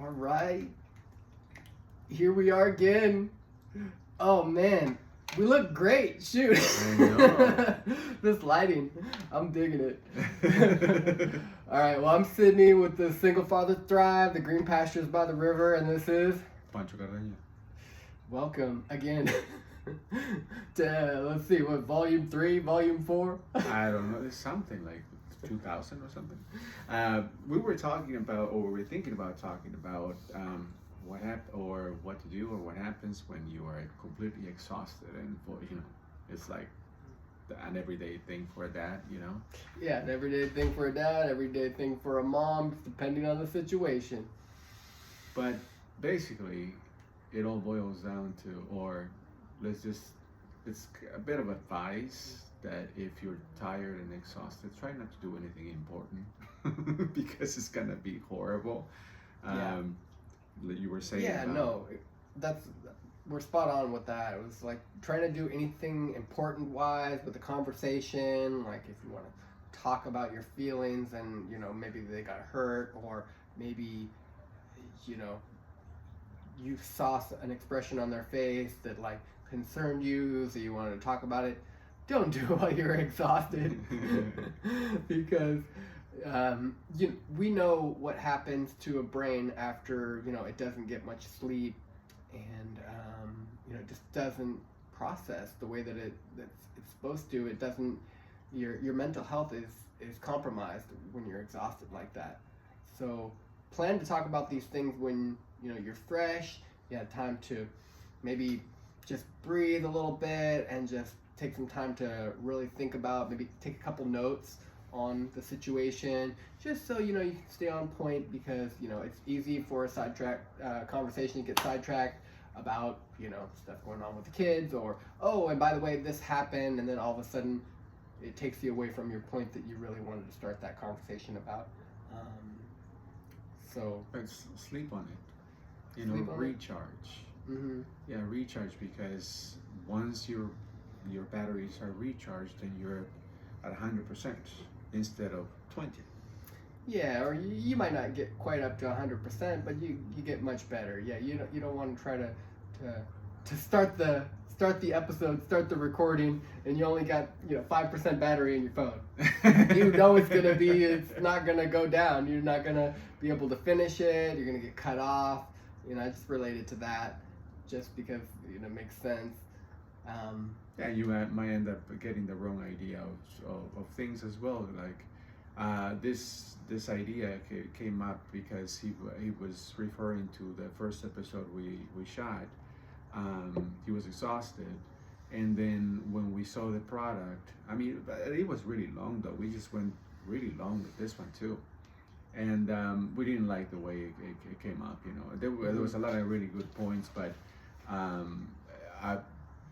All right, here we are again. Oh man, we look great. Shoot. I know. This lighting, I'm digging it. All right, well, I'm Sydney with the Single Father Thrive, the Green Pastures by the River, and this is Pancho Carreño. welcome again to, let's see, what, Volume 3, Volume 4? I don't know. It's something like 2000 or something. We were talking about, or we were thinking about talking about what or what to do, or what happens when you are completely exhausted, and it's like an everyday thing for a dad. Yeah, an everyday thing for a dad, everyday thing for a mom, depending on the situation. But basically, it all boils down to, or it's a bit of advice that if you're tired and exhausted, try not to do anything important because it's gonna be horrible. Yeah. You were saying Yeah, about, no, that's we're spot on with that. It was like trying to do anything important wise with the conversation, like if you want to talk about your feelings and maybe they got hurt, or maybe you know you saw an expression on their face that like concerned you, so you wanted to talk about it. Don't do it while you're exhausted because we know what happens to a brain after it doesn't get much sleep, and it just doesn't process the way that it's supposed to. It doesn't. Your mental health is compromised when you're exhausted like that. So plan to talk about these things when you're fresh. You have time to maybe just breathe a little bit and just take some time to really think about, maybe take a couple notes on the situation, just so you can stay on point, because it's easy for a conversation to get sidetracked about stuff going on with the kids, or and by the way, this happened, and then all of a sudden it takes you away from your point that you really wanted to start that conversation about. But sleep on it. Sleep on it? Recharge. Mm-hmm. Yeah, recharge, because once your batteries are recharged, then you're at 100% instead of 20. Yeah, or you might not get quite up to 100%, but you get much better. Yeah, you don't want to try to start the episode, start the recording, and you only got 5% battery in your phone. It's not gonna go down. You're not gonna be able to finish it. You're gonna get cut off. I just related to that, just because it makes sense. Yeah, you might end up getting the wrong idea of things as well. Like this idea came up because he was referring to the first episode we shot. He was exhausted, and then when we saw the product, I mean, it was really long though. We just went really long with this one too, and we didn't like the way it came up. There was a lot of really good points, but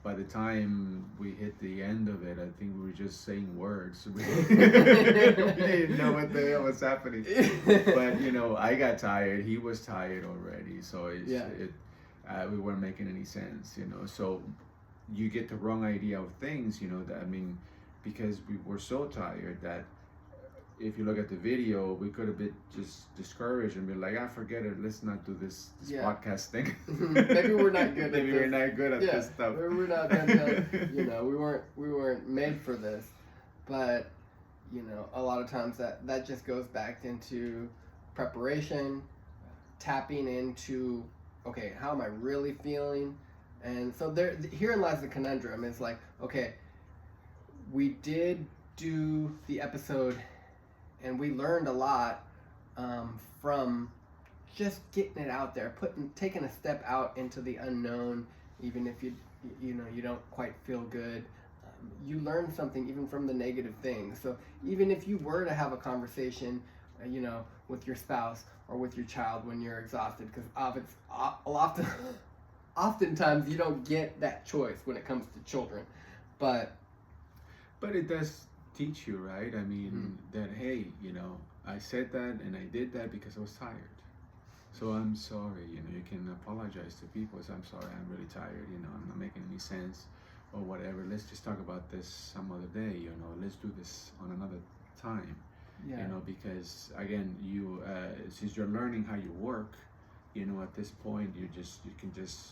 by the time we hit the end of it, I think we were just saying words. We didn't know what the hell was happening. But I got tired. He was tired already, so we weren't making any sense. So you get the wrong idea of things. Because we were so tired that if you look at the video, we could have been just discouraged and be like, forget it, let's not do this podcast thing. Maybe we're not good Maybe we're not good at this stuff. We're not that, we weren't made for this. But, a lot of times that just goes back into preparation, tapping into, okay, how am I really feeling? And so herein lies the conundrum. Is like, okay, we did do the episode, and we learned a lot from just getting it out there, taking a step out into the unknown, even if you don't quite feel good. You learn something even from the negative things. So even if you were to have a conversation, with your spouse or with your child when you're exhausted, because oftentimes you don't get that choice when it comes to children, but it does teach you, right? I mean, that, hey, I said that and I did that because I was tired. So I'm sorry, you can apologize to people. So I'm sorry, I'm really tired, I'm not making any sense or whatever. Let's just talk about this some other day, let's do this on another time. Yeah. Because again, you since you're learning how you work, at this point you can just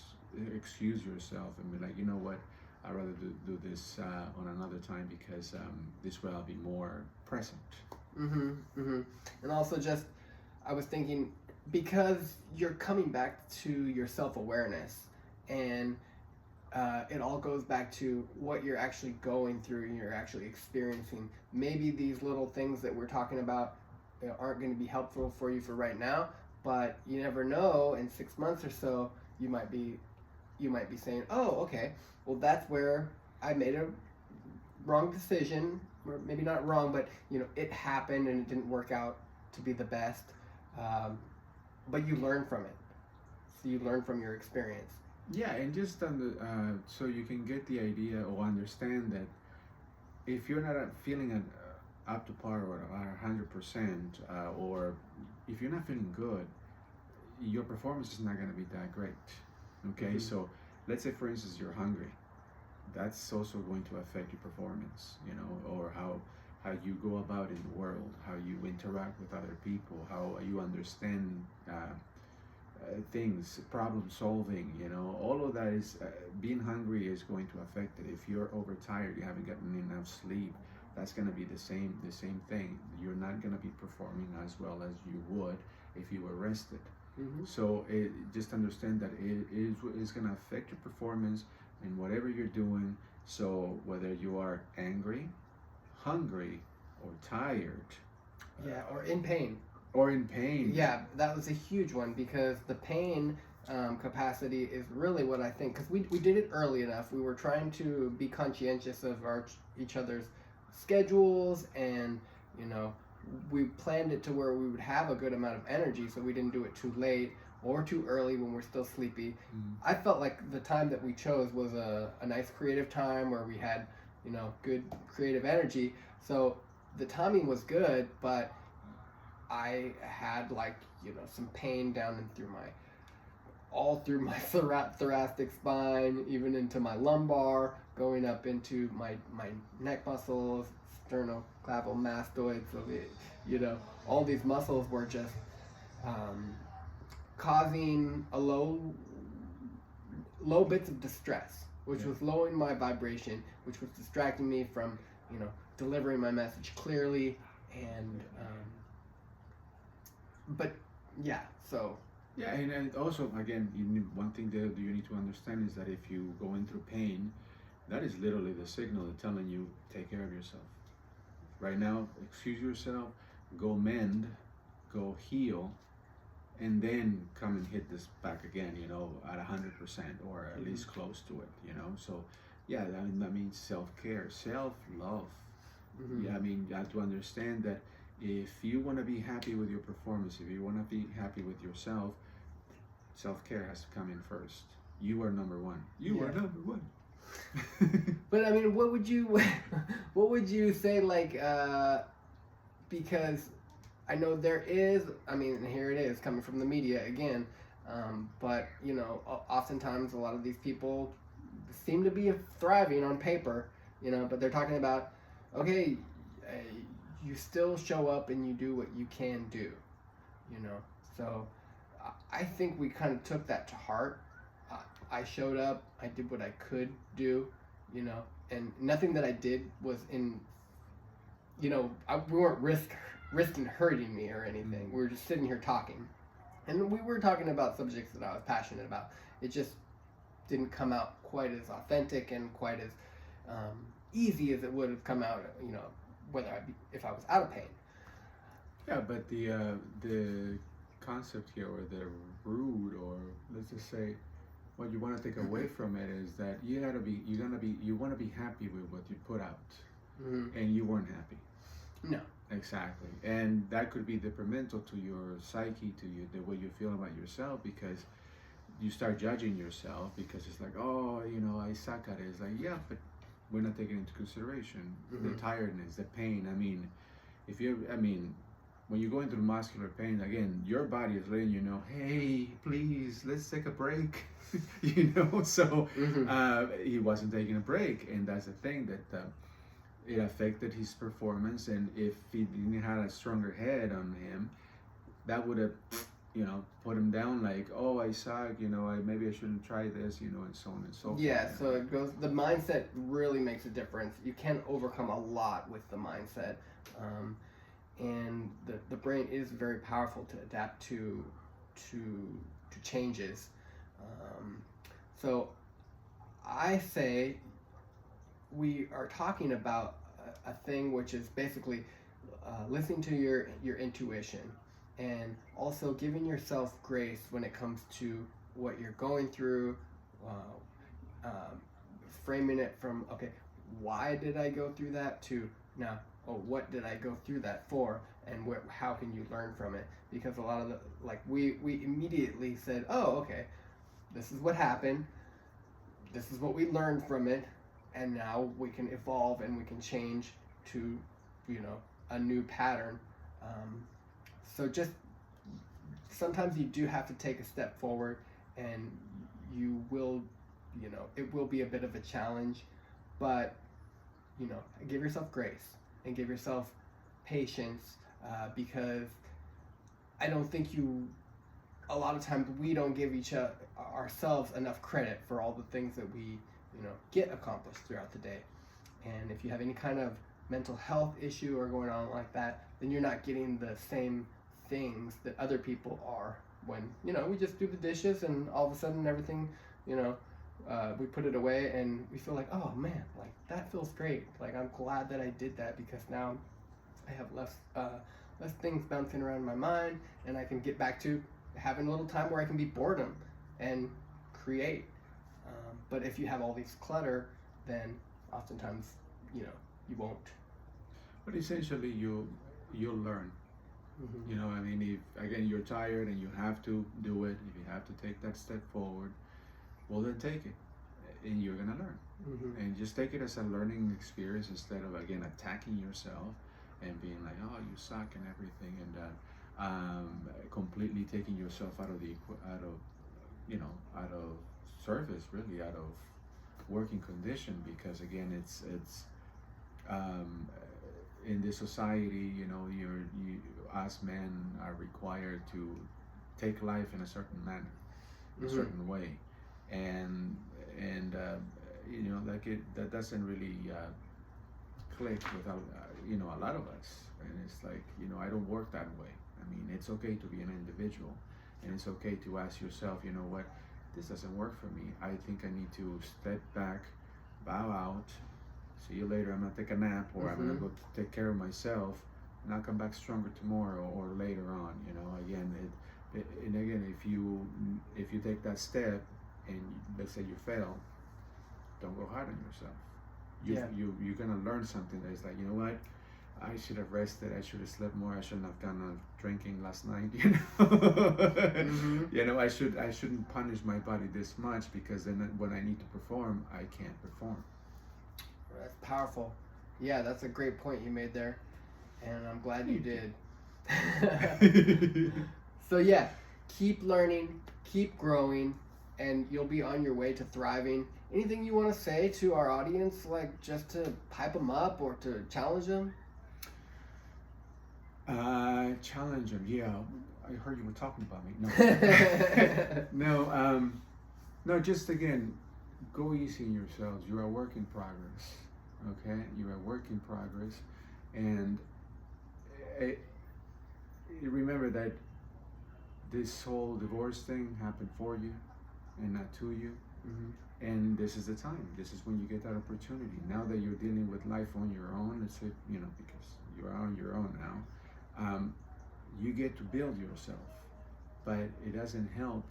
excuse yourself and be like, you know what, I'd rather do this on another time, because this way I'll be more present. And also, just I was thinking, because you're coming back to your self-awareness, and it all goes back to what you're actually going through and you're actually experiencing. Maybe these little things that we're talking about aren't going to be helpful for you for right now, but you never know, in 6 months or so you might be saying, oh, okay, well, that's where I made a wrong decision, or maybe not wrong, but it happened and it didn't work out to be the best, but you learn from it, so you learn from your experience. Yeah, and just so you can get the idea or understand that if you're not feeling up to par or 100%, or if you're not feeling good, your performance is not going to be that great. Okay, so let's say, for instance, you're hungry. That's also going to affect your performance, or how you go about in the world, how you interact with other people, how you understand things, problem solving, all of that is, being hungry is going to affect it. If you're overtired, you haven't gotten enough sleep, that's going to be the same thing. You're not going to be performing as well as you would if you were rested. So just understand that it is going to affect your performance in whatever you're doing. So whether you are angry, hungry, or tired, or in pain. Yeah, that was a huge one, because the pain capacity is really what I think, because we did it early enough. We were trying to be conscientious of each other's schedules, and we planned it to where we would have a good amount of energy, so we didn't do it too late or too early when we're still sleepy. I felt like the time that we chose was a nice creative time where we had good creative energy, so the timing was good, but I had some pain down and through my thoracic spine, even into my lumbar, going up into my neck muscles, sternocleidomastoid. So all these muscles were just causing a low bits of distress, which was lowering my vibration, which was distracting me from delivering my message clearly, and and also, again, one thing that you need to understand is that if you go through pain, that is literally the signal telling you, take care of yourself. Right now, excuse yourself, go mend, go heal, and then come and hit this back again, at 100%, or at least close to it, So, yeah, that means self-care, self-love. Yeah, I mean, you have to understand that if you want to be happy with your performance, if you want to be happy with yourself, self-care has to come in first. You are number one. You are number one. But I mean, what would you say, because I know there is, and here it is coming from the media again, but oftentimes a lot of these people seem to be thriving on paper, but they're talking about, okay, you still show up and you do what you can do, so I think we kind of took that to heart. I showed up, I did what I could do, and nothing that I did was in, we weren't risking hurting me or anything. We were just sitting here talking, and we were talking about subjects that I was passionate about. It just didn't come out quite as authentic and quite as easy as it would have come out, if I was out of pain. Yeah, but the concept here, or the root, or let's just say, what you want to take away from it is that you want to be happy with what you put out, and you weren't happy. No. Exactly, and that could be detrimental to your psyche, to you, the way you feel about yourself, because you start judging yourself, because it's like, oh, I suck at it. It's like, yeah, but we're not taking into consideration the tiredness, the pain. When you're going through muscular pain, again, your body is letting you know, hey, please, let's take a break. So he wasn't taking a break, and that's the thing, that it affected his performance. And if he didn't have a stronger head on him, that would have put them down like, oh, I suck, maybe I shouldn't try this, and so on and so forth. Yeah, so it goes, the mindset really makes a difference. You can overcome a lot with the mindset. And the brain is very powerful to adapt to changes. So I say we are talking about a thing which is basically listening to your intuition, and also giving yourself grace when it comes to what you're going through, framing it from, okay, why did I go through that, to now, oh, what did I go through that for, and how can you learn from it? Because a lot of we immediately said, oh, okay, this is what happened, this is what we learned from it, and now we can evolve and we can change to, a new pattern. So just sometimes you do have to take a step forward, and you will, it will be a bit of a challenge, but give yourself grace and give yourself patience, because I don't think a lot of times we don't give ourselves enough credit for all the things that we get accomplished throughout the day. And if you have any kind of mental health issue or going on like that, then you're not getting the same things that other people are, when we just do the dishes and all of a sudden everything, we put it away and we feel like, oh man, like that feels great, like I'm glad that I did that, because now I have less things bouncing around in my mind, and I can get back to having a little time where I can be boredom and create. But if you have all these clutter, then oftentimes you won't. But essentially you'll learn. Mm-hmm. If again you're tired and you have to do it, if you have to take that step forward, well then take it, and you're gonna learn. Mm-hmm. And just take it as a learning experience, instead of again attacking yourself and being like, oh, you suck and everything, and completely taking yourself out of service, really out of working condition, because again it's in this society, us men are required to take life in a certain manner, a Mm-hmm. certain way, and that doesn't really click with a lot of us. And it's like, I don't work that way. It's okay to be an individual, and it's okay to ask yourself, what, this doesn't work for me. I think I need to step back, bow out, see you later, I'm gonna take a nap, or I'm gonna go take care of myself, and I'll come back stronger tomorrow or later on. And again, if you take that step and let's say you fail, don't go hard on yourself. You're gonna learn something that is like, what, I should have rested, I should have slept more, I shouldn't have gone on drinking last night. Mm-hmm. I shouldn't punish my body this much, because then when I need to perform, I can't perform. That's powerful. Yeah, that's a great point you made there, and I'm glad you did. So yeah, keep learning, keep growing, and you'll be on your way to thriving. Anything you want to say to our audience, like just to hype them up or to challenge them? Challenge them. Yeah, I heard you were talking about me. No, no. Just again, go easy on yourselves. You're a work in progress. Okay, you're a work in progress, and remember that this whole divorce thing happened for you and not to you. Mm-hmm. And this is the time. This is when you get that opportunity. Now that you're dealing with life on your own, because you're on your own now, you get to build yourself. But it doesn't help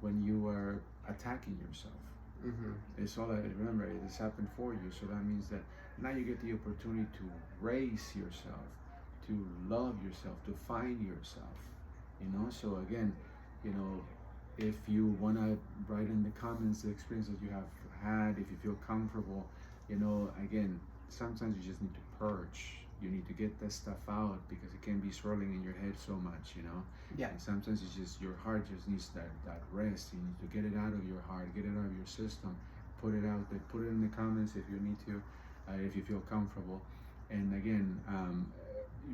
when you are attacking yourself. Mm-hmm. It's all that, remember, it has happened for you. So that means that now you get the opportunity to raise yourself, to love yourself, to find yourself. So again, if you want to write in the comments the experience that you have had, if you feel comfortable, again, sometimes you just need to purge. You need to get that stuff out, because it can be swirling in your head so much, Yeah. And sometimes it's just your heart just needs that rest. You need to get it out of your heart, get it out of your system, put it out there, put it in the comments if you need to, if you feel comfortable. And again,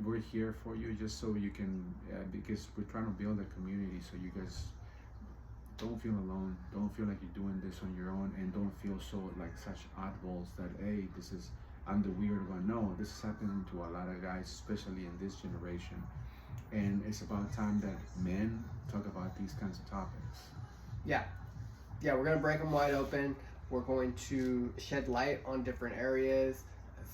we're here for you, just so you can, because we're trying to build a community, so you guys don't feel alone, don't feel like you're doing this on your own, and don't feel so like such oddballs that, hey, I'm the weird one. No, this is happening to a lot of guys, especially in this generation, and it's about time that men talk about these kinds of topics. Yeah, we're gonna break them wide open. We're going to shed light on different areas,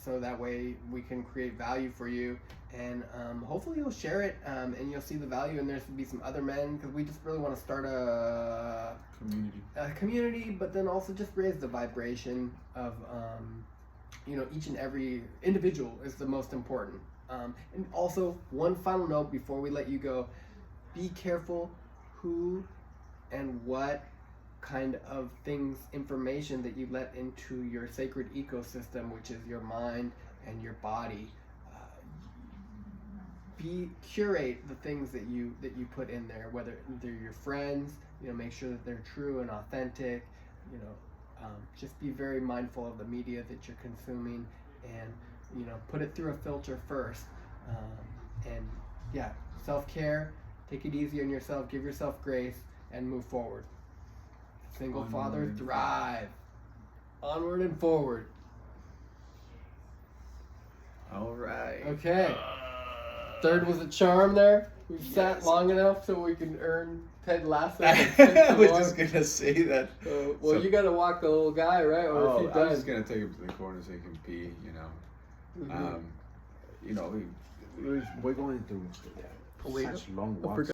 so that way we can create value for you, and hopefully you'll share it, and you'll see the value, and there's be some other men, because we just really want to start a community, but then also just raise the vibration of each and every individual is the most important. And also, one final note before we let you go: be careful who and what kind of information that you let into your sacred ecosystem, which is your mind and your body. Curate the things that you put in there, whether they're your friends, make sure that they're true and authentic. Just be very mindful of the media that you're consuming, and put it through a filter first. And yeah, self-care, take it easy on yourself, give yourself grace, and move forward. Single father, thrive. Onward and forward. All right. Okay. Third was a charm there. We've sat long enough so we can earn Ted Lasso. I was just gonna say that. You gotta walk the little guy, right? Or if he I'm does. just gonna take him to the corner so he can pee. Mm-hmm. We're going through such long walks.